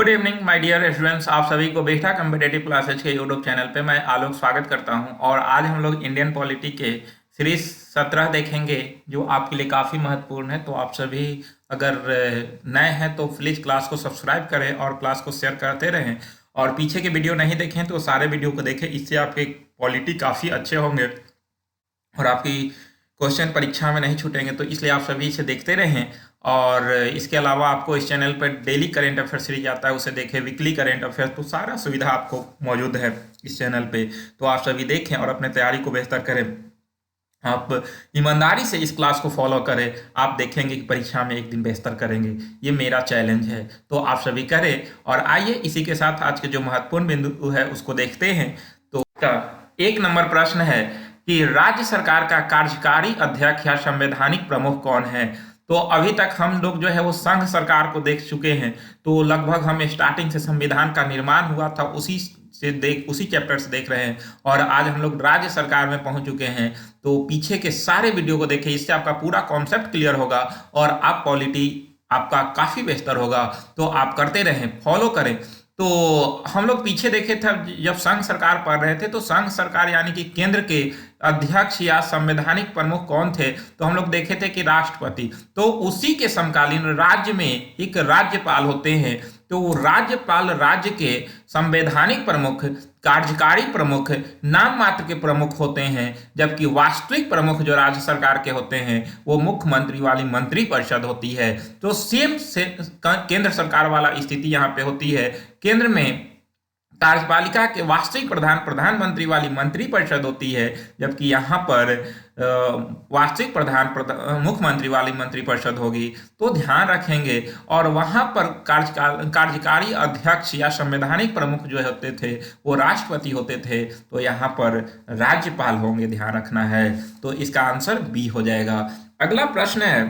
Good evening my dear students. आप सभी को बेटा कम्पिटेटिव क्लासेज के यूट्यूब चैनल पे मैं आलोक स्वागत करता हूं। और आज हम लोग इंडियन पॉलिटी के सीरीज 17 देखेंगे जो आपके लिए काफ़ी महत्वपूर्ण है। तो आप सभी अगर नए हैं तो प्लीज़ क्लास को सब्सक्राइब करें और क्लास को शेयर करते रहें। और पीछे के वीडियो नहीं देखें तो सारे वीडियो को देखें, इससे आपके पॉलिटी काफ़ी अच्छे होंगे और आपकी क्वेश्चन परीक्षा में नहीं छूटेंगे। तो इसलिए आप सभी इसे देखते रहें। और इसके अलावा आपको इस चैनल पर डेली करेंट अफेयर सीरीज आता है, उसे देखें, वीकली करेंट अफेयर, तो सारा सुविधा आपको मौजूद है इस चैनल पे। तो आप सभी देखें और अपने तैयारी को बेहतर करें। आप ईमानदारी से इस क्लास को फॉलो करें, आप देखेंगे कि परीक्षा में एक दिन बेहतर करेंगे। ये मेरा चैलेंज है, तो आप सभी करें। और आइए इसी के साथ आज के जो महत्वपूर्ण बिंदु है उसको देखते हैं। तो एक नंबर प्रश्न है कि राज्य सरकार का कार्यकारी अध्यक्ष या संवैधानिक प्रमुख कौन है। तो अभी तक हम लोग जो है वो संघ सरकार को देख चुके हैं। तो लगभग हम स्टार्टिंग से संविधान का निर्माण हुआ था उसी चैप्टर से देख रहे हैं। और आज हम लोग राज्य सरकार में पहुंच चुके हैं। तो पीछे के सारे वीडियो को देखें, इससे आपका पूरा कॉन्सेप्ट क्लियर होगा और आप पॉलिटी आपका काफ़ी बेहतर होगा। तो आप करते रहें, फॉलो करें। तो हम लोग पीछे देखे थे जब संघ सरकार पढ़ रहे थे, तो संघ सरकार यानी कि केंद्र के अध्यक्ष या संवैधानिक प्रमुख कौन थे। तो हम लोग देखे थे कि राष्ट्रपति। तो उसी के समकालीन राज्य में एक राज्यपाल होते हैं। तो वो राज्यपाल राज्य के संवैधानिक प्रमुख, कार्यकारी प्रमुख, नाम मात्र के प्रमुख होते हैं। जबकि वास्तविक प्रमुख जो राज्य सरकार के होते हैं वो मुख्यमंत्री वाली मंत्रिपरिषद होती है। तो सेम से केंद्र सरकार वाला स्थिति यहाँ पे होती है। केंद्र में कार्यपालिका के वास्तविक प्रधानमंत्री वाली मंत्रिपरिषद होती है, जबकि यहाँ पर वास्तविक मुख्यमंत्री वाली मंत्रिपरिषद होगी। तो ध्यान रखेंगे। और वहाँ पर कार्यकारी अध्यक्ष या संवैधानिक प्रमुख जो होते थे वो राष्ट्रपति होते थे। तो यहाँ पर राज्यपाल होंगे, ध्यान रखना है। तो इसका आंसर बी हो जाएगा। अगला प्रश्न है,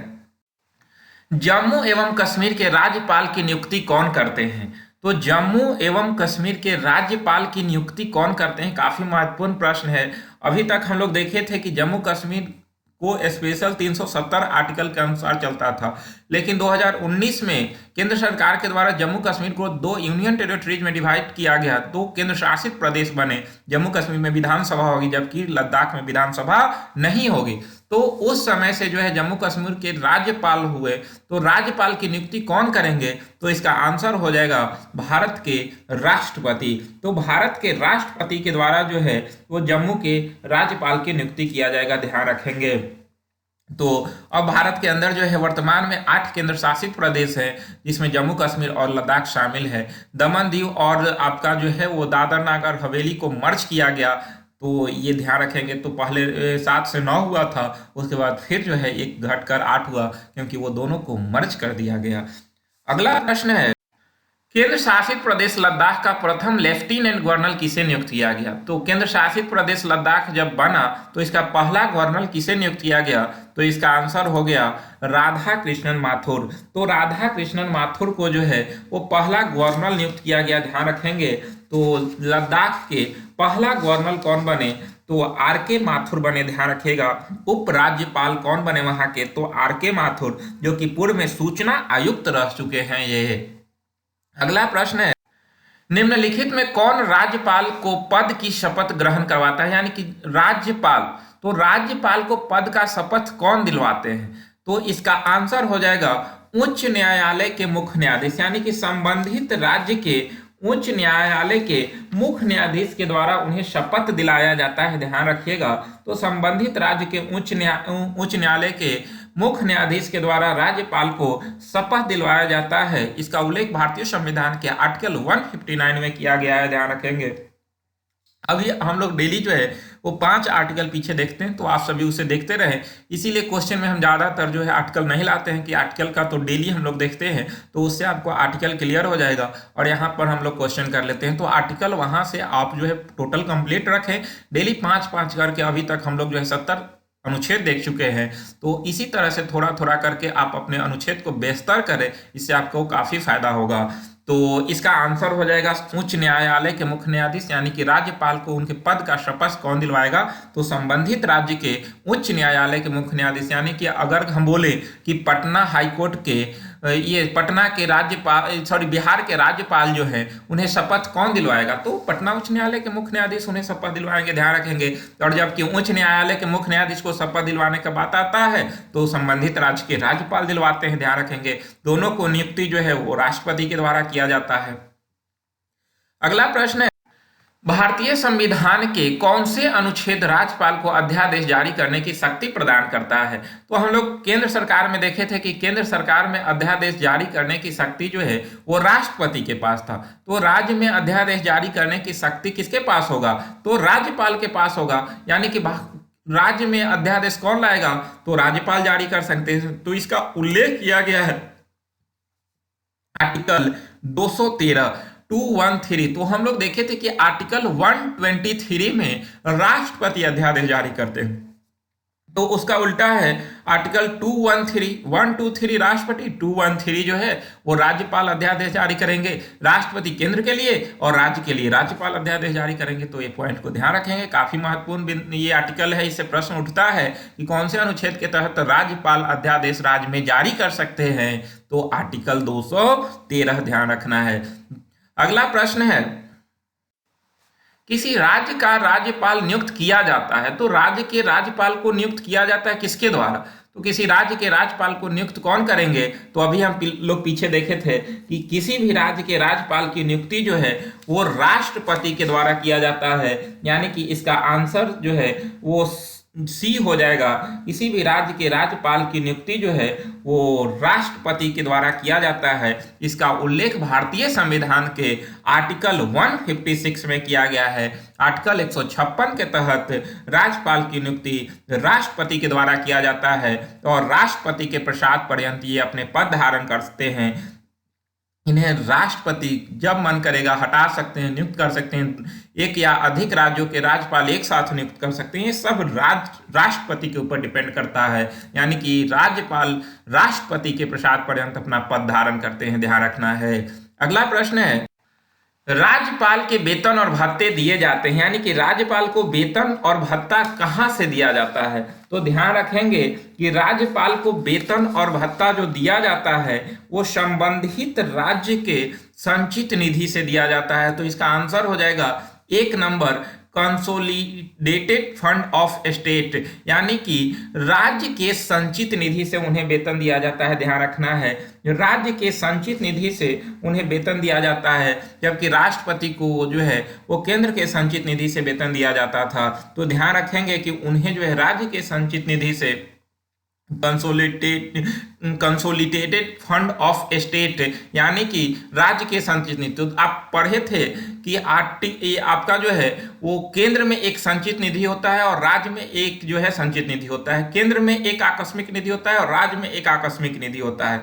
जम्मू एवं कश्मीर के राज्यपाल की नियुक्ति कौन करते हैं। तो जम्मू एवं कश्मीर के राज्यपाल की नियुक्ति कौन करते हैं, काफी महत्वपूर्ण प्रश्न है। अभी तक हम लोग देखे थे कि जम्मू कश्मीर को स्पेशल 370 आर्टिकल के अनुसार चलता था, लेकिन 2019 में केंद्र सरकार के द्वारा जम्मू कश्मीर को 2 यूनियन टेरिटरीज में डिवाइड किया गया, 2 केंद्र शासित प्रदेश बने। जम्मू कश्मीर में विधानसभा होगी जबकि लद्दाख में विधानसभा नहीं होगी। तो उस समय से जो है जम्मू कश्मीर के राज्यपाल हुए। तो राज्यपाल की नियुक्ति कौन करेंगे, तो इसका आंसर हो जाएगा भारत के राष्ट्रपति। तो भारत के राष्ट्रपति के द्वारा जो है वो जम्मू के राज्यपाल की नियुक्ति किया जाएगा, ध्यान रखेंगे। तो अब भारत के अंदर जो है वर्तमान में 8 केंद्र शासित प्रदेश है, जिसमें जम्मू कश्मीर और लद्दाख शामिल है। दमन दीव और आपका जो है वो दादर नागर हवेली को मर्ज किया गया। तो ये ध्यान रखेंगे। तो पहले 7 से 9 हुआ था, उसके बाद फिर जो है एक घटकर 8 हुआ, क्योंकि वो दोनों को मर्ज कर दिया गया। अगला प्रश्न है, केंद्र शासित प्रदेश लद्दाख का प्रथम लेफ्टिनेंट गवर्नर किसे नियुक्त किया गया। तो केंद्र शासित प्रदेश लद्दाख जब बना तो इसका पहला गवर्नर किसे नियुक्त किया गया, तो इसका आंसर हो गया राधा कृष्णन माथुर। तो राधा कृष्णन माथुर को जो है वो पहला गवर्नर नियुक्त किया गया, ध्यान रखेंगे। तो लद्दाख के पहला गवर्नर कौन बने, तो आर.के. माथुर बने, ध्यान रखिएगा। उप राज्यपाल कौन बने वहां के, तो आर.के. माथुर, जो कि पूर्व में सूचना आयुक्त रह चुके हैं ये। अगला प्रश्न है, निम्नलिखित में कौन राज्यपाल को पद की शपथ ग्रहण करवाता है, यानी कि राज्यपाल। तो राज्यपाल को पद का शपथ कौन दिलवाते हैं, तो इसका आंसर हो जाएगा उच्च न्यायालय के मुख्य न्यायाधीश, यानी कि संबंधित राज्य के उच्च न्यायालय के मुख्य न्यायाधीश के द्वारा उन्हें शपथ दिलाया जाता है, ध्यान रखिएगा। तो संबंधित राज्य के उच्च न्यायालय के मुख्य न्यायाधीश के द्वारा राज्यपाल को शपथ दिलवाया जाता है। इसका उल्लेख भारतीय संविधान के आर्टिकल 159 में किया गया है, ध्यान रखेंगे। अभी हम लोग डेली जो है वो 5 आर्टिकल पीछे देखते हैं, तो आप सभी उसे देखते रहें। इसीलिए क्वेश्चन में हम ज़्यादातर जो है आर्टिकल नहीं लाते हैं कि आर्टिकल का, तो डेली हम लोग देखते हैं, तो उससे आपको आर्टिकल क्लियर हो जाएगा। और यहाँ पर हम लोग क्वेश्चन कर लेते हैं। तो आर्टिकल वहाँ से आप जो है टोटल कंप्लीट रखें, डेली 5-5 करके। अभी तक हम लोग जो है 70 अनुच्छेद देख चुके हैं। तो इसी तरह से थोड़ा थोड़ा करके आप अपने अनुच्छेद को बेहतर करें, इससे आपको काफ़ी फायदा होगा। तो इसका आंसर हो जाएगा उच्च न्यायालय के मुख्य न्यायाधीश, यानी कि राज्यपाल को उनके पद का शपथ कौन दिलवाएगा, तो संबंधित राज्य के उच्च न्यायालय के मुख्य न्यायाधीश। यानी कि अगर हम बोले कि पटना हाईकोर्ट के ये पटना के राज्यपाल, सॉरी बिहार के राज्यपाल जो है उन्हें शपथ कौन दिलवाएगा? तो पटना उच्च न्यायालय के मुख्य न्यायाधीश उन्हें शपथ दिलवाएंगे, ध्यान रखेंगे। और जबकि उच्च न्यायालय के मुख्य न्यायाधीश को शपथ दिलवाने का बात आता है तो संबंधित राज्य के राज्यपाल दिलवाते हैं, ध्यान रखेंगे। दोनों को नियुक्ति जो है वो राष्ट्रपति के द्वारा किया जाता है। अगला प्रश्न है, भारतीय संविधान के कौन से अनुच्छेद राज्यपाल को अध्यादेश जारी करने की शक्ति प्रदान करता है? तो हम लोग केंद्र सरकार में देखे थे कि केंद्र सरकार में अध्यादेश जारी करने की शक्ति जो है वो राष्ट्रपति के पास था। तो राज्य में अध्यादेश जारी करने की शक्ति किसके पास होगा? तो राज्यपाल के पास होगा। यानी कि राज्य में अध्यादेश कौन लाएगा? तो राज्यपाल जारी कर सकते हैं। तो इसका उल्लेख किया गया है आर्टिकल 213 तो हम लोग देखे थे कि आर्टिकल 123 में राष्ट्रपति अध्यादेश जारी करते हैं, तो उसका उल्टा है आर्टिकल 123 राष्ट्रपति, 213 जो है वो राज्यपाल अध्यादेश जारी करेंगे। राष्ट्रपति केंद्र के लिए और राज्य के लिए राज्यपाल अध्यादेश जारी करेंगे। तो ये पॉइंट को ध्यान रखेंगे, काफी महत्वपूर्ण ये आर्टिकल है। इससे प्रश्न उठता है कि कौन से अनुच्छेद के तहत राज्यपाल अध्यादेश राज्य में जारी कर सकते हैं? तो आर्टिकल 213 ध्यान रखना है। अगला प्रश्न है, किसी राज्य का राज्यपाल नियुक्त किया जाता है, तो राज्य के राज्यपाल को नियुक्त किया जाता है किसके द्वारा? तो किसी राज्य के राज्यपाल को नियुक्त कौन करेंगे? तो अभी हम लोग पीछे देखे थे कि किसी भी राज्य के राज्यपाल की नियुक्ति जो है वो राष्ट्रपति के द्वारा किया जाता है। यानी कि इसका आंसर जो है वो सी हो जाएगा। किसी भी राज्य के राज्यपाल की नियुक्ति जो है वो राष्ट्रपति के द्वारा किया जाता है। इसका उल्लेख भारतीय संविधान के आर्टिकल 156 में किया गया है। आर्टिकल 156 के तहत राज्यपाल की नियुक्ति राष्ट्रपति के द्वारा किया जाता है और राष्ट्रपति के प्रसाद पर्यंत ये अपने पद धारण करते हैं। इन्हें राष्ट्रपति जब मन करेगा हटा सकते हैं, नियुक्त कर सकते हैं। एक या अधिक राज्यों के राज्यपाल एक साथ नियुक्त कर सकते हैं। ये सब राष्ट्रपति के ऊपर डिपेंड करता है। यानी कि राज्यपाल राष्ट्रपति के प्रसाद पर्यंत अपना पद धारण करते हैं, ध्यान रखना है। अगला प्रश्न है, राज्यपाल के वेतन और भत्ते दिए जाते हैं, यानी कि राज्यपाल को वेतन और भत्ता कहां से दिया जाता है? तो ध्यान रखेंगे कि राज्यपाल को वेतन और भत्ता जो दिया जाता है वो संबंधित राज्य के संचित निधि से दिया जाता है। तो इसका आंसर हो जाएगा 1 number, consolidated fund of state, यानी कि राज्य के संचित निधि से उन्हें वेतन दिया जाता है, ध्यान रखना है। राज्य के संचित निधि से उन्हें वेतन दिया जाता है, जबकि राष्ट्रपति को जो है वो केंद्र के संचित निधि से वेतन दिया जाता था। तो ध्यान रखेंगे कि उन्हें जो है राज्य के संचित निधि से कंसोलिडेटेड फंड ऑफ स्टेट, यानी कि राज्य के संचित निधि। तो आप पढ़े थे कि आपका जो है वो केंद्र में एक संचित निधि होता है और राज्य में एक जो है संचित निधि होता है। केंद्र में एक आकस्मिक निधि होता है और राज्य में एक आकस्मिक निधि होता है।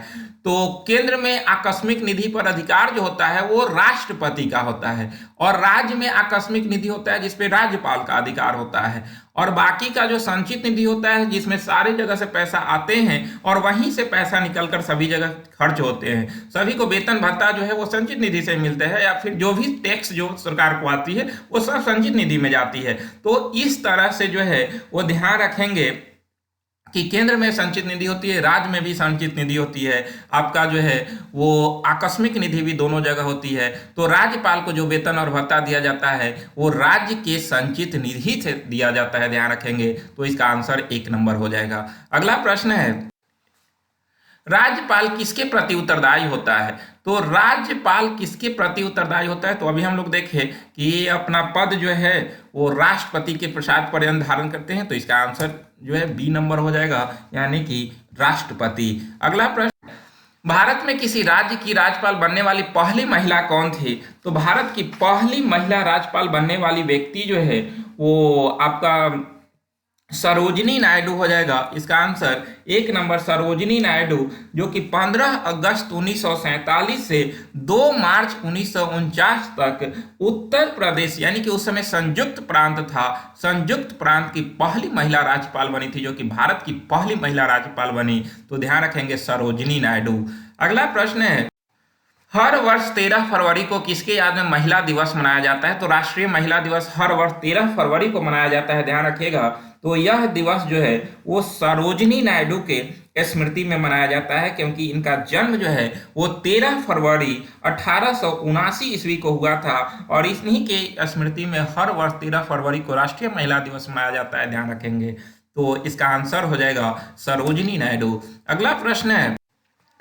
तो केंद्र में आकस्मिक निधि पर अधिकार जो होता है वो राष्ट्रपति का होता है और राज्य में आकस्मिक निधि होता है जिसपे राज्यपाल का अधिकार होता है। और बाकी का जो संचित निधि होता है जिसमें सारी जगह से पैसा आते हैं और वहीं से पैसा निकलकर सभी जगह खर्च होते हैं। सभी को वेतन भत्ता जो है वो संचित निधि से मिलते हैं, या फिर जो भी टैक्स जो सरकार को आती है वो सब संचित निधि में जाती है। तो इस तरह से जो है वो ध्यान रखेंगे कि केंद्र में संचित निधि होती है, राज्य में भी संचित निधि होती है। आपका जो है वो आकस्मिक निधि भी दोनों जगह होती है। तो राज्यपाल को जो वेतन और भत्ता दिया जाता है वो राज्य के संचित निधि से दिया जाता है, ध्यान रखेंगे। तो इसका आंसर 1 नंबर हो जाएगा। अगला प्रश्न है, राज्यपाल किसके प्रति उत्तरदायी होता है? तो राज्यपाल किसके प्रति उत्तरदायी होता है? तो अभी हम लोग देखें कि अपना पद जो है वो राष्ट्रपति के प्रसाद पर्यंत धारण करते हैं। तो इसका आंसर जो है बी नंबर हो जाएगा, यानी कि राष्ट्रपति। अगला प्रश्न, भारत में किसी राज्य की राज्यपाल बनने वाली पहली महिला कौन थी? तो भारत की पहली महिला राज्यपाल बनने वाली व्यक्ति जो है वो आपका सरोजिनी नायडू हो जाएगा। इसका आंसर 1 नंबर सरोजिनी नायडू, जो कि 15 अगस्त 1947 से 2 मार्च 1949 तक उत्तर प्रदेश यानी कि उस समय संयुक्त प्रांत था, संयुक्त प्रांत की पहली महिला राज्यपाल बनी थी, जो कि भारत की पहली महिला राज्यपाल बनी। तो ध्यान रखेंगे सरोजिनी नायडू। अगला प्रश्न है, हर वर्ष 13 फरवरी को किसके याद में महिला दिवस मनाया जाता है? तो राष्ट्रीय महिला दिवस हर वर्ष 13 फरवरी को मनाया जाता है, ध्यान रखिएगा। तो यह दिवस जो है वो सरोजिनी नायडू के स्मृति में मनाया जाता है, क्योंकि इनका जन्म जो है वो 13 फरवरी 1879 ईस्वी को हुआ था, और इन्हीं के स्मृति में हर वर्ष 13 फरवरी को राष्ट्रीय महिला दिवस मनाया जाता है, ध्यान रखेंगे। तो इसका आंसर हो जाएगा सरोजिनी नायडू। अगला प्रश्न है,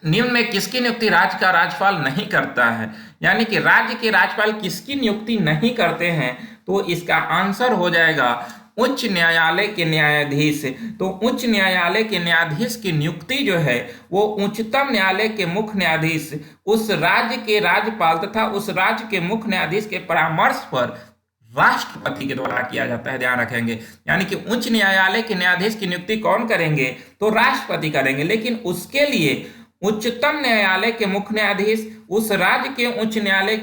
निम्न में किसकी नियुक्ति राज्य का राज्यपाल नहीं करता है, यानी कि राज्य के राज्यपाल किसकी नियुक्ति नहीं करते हैं, तो इसका आंसर हो जाएगा उच्च न्यायालय के न्यायाधीश। तो उच्च न्यायालय के न्यायाधीश की नियुक्ति जो है वो उच्चतम न्यायालय के मुख्य न्यायाधीश, उस राज्य के राज्यपाल तथा उस राज्य के मुख्य न्यायाधीश के परामर्श पर राष्ट्रपति के द्वारा किया जाता है, ध्यान रखेंगे। यानी कि उच्च न्यायालय के न्यायाधीश की नियुक्ति कौन करेंगे, तो राष्ट्रपति करेंगे, लेकिन उसके लिए उच्चतम न्यायालय के मुख्य न्यायाधीश, उस राज्य के उच्च न्यायालय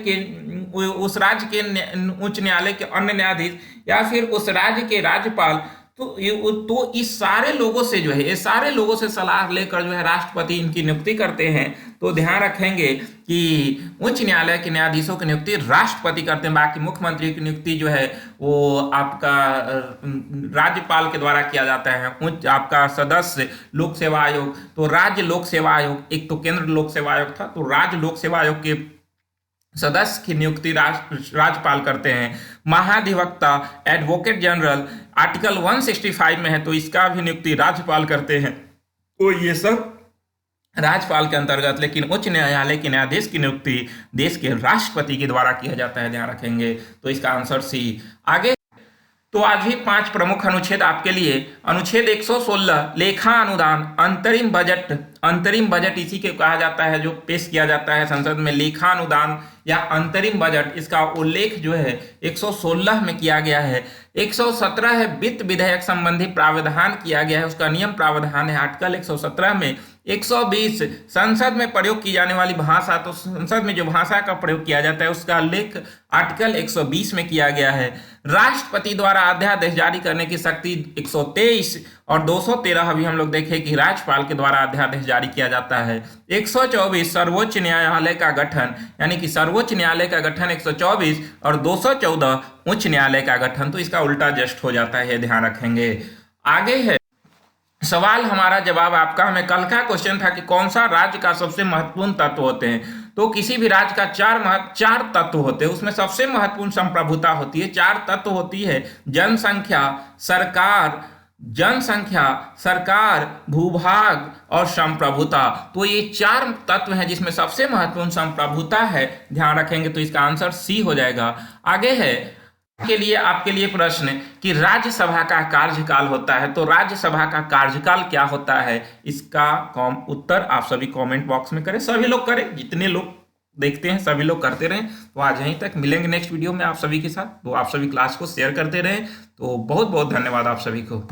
के अन्य न्यायाधीश, या फिर उस राज्य के राज्यपाल, तो इस सारे लोगों से जो है, ये सारे लोगों से सलाह लेकर जो है राष्ट्रपति इनकी नियुक्ति करते हैं। तो ध्यान रखेंगे कि उच्च न्यायालय के न्यायाधीशों की नियुक्ति राष्ट्रपति करते हैं, बाकी मुख्यमंत्री की नियुक्ति जो है वो आपका राज्यपाल के द्वारा किया जाता है। आपका सदस्य लोक सेवा आयोग, तो राज्य लोक सेवा आयोग, एक तो केंद्र लोक सेवा आयोग था, तो राज्य लोक सेवा आयोग के सदस्य की नियुक्ति राज्यपाल करते हैं। महाधिवक्ता एडवोकेट जनरल आर्टिकल 165 में है, तो इसका भी नियुक्ति राज्यपाल करते हैं। तो ये सब राज्यपाल के अंतर्गत, लेकिन उच्च न्यायालय के न्यायाधीश की नियुक्ति देश के राष्ट्रपति के द्वारा किया जाता है, ध्यान रखेंगे। तो इसका आंसर सी। आगे तो आज भी 5 प्रमुख अनुच्छेद आपके लिए। अनुच्छेद 116 लेखा अनुदान, अंतरिम बजट इसी के कहा जाता है, जो पेश किया जाता है संसद में। लेखा अनुदान या अंतरिम बजट, इसका उल्लेख जो है 116 में किया गया है। 117 है वित्त विधेयक संबंधी प्रावधान किया गया है, उसका नियम प्रावधान है आर्टिकल 117 में। 120 संसद में प्रयोग की जाने वाली भाषा, तो संसद में जो भाषा का प्रयोग किया जाता है उसका उल्लेख आर्टिकल 120 में किया गया है। राष्ट्रपति द्वारा अध्यादेश जारी करने की शक्ति 123 और 213 अभी हम लोग देखें कि राज्यपाल के द्वारा अध्यादेश जारी किया जाता है। 124 सर्वोच्च न्यायालय का गठन, यानी कि सर्वोच्च न्यायालय का गठन 124 और 214 उच्च न्यायालय का गठन, तो इसका उल्टा जस्ट हो जाता है, ध्यान रखेंगे। आगे है सवाल हमारा जवाब आपका। हमें कल का क्वेश्चन था कि कौन सा राज्य का सबसे महत्वपूर्ण तत्व होते हैं, तो किसी भी राज्य का चार तत्व होते हैं, उसमें सबसे महत्वपूर्ण संप्रभुता होती है। 4 तत्व होती है, जनसंख्या, सरकार, भूभाग और संप्रभुता। तो ये 4 तत्व हैं जिसमें सबसे महत्वपूर्ण संप्रभुता है, ध्यान रखेंगे। तो इसका आंसर सी हो जाएगा। आगे है आपके लिए प्रश्न कि राज्यसभा का कार्यकाल होता है, तो राज्यसभा का कार्यकाल क्या होता है, इसका उत्तर आप सभी कमेंट बॉक्स में करें। सभी लोग करें, जितने लोग देखते हैं सभी लोग करते रहें। तो आज यहीं तक, मिलेंगे नेक्स्ट वीडियो में आप सभी के साथ। तो आप सभी क्लास को शेयर करते रहें। तो बहुत बहुत धन्यवाद आप सभी को।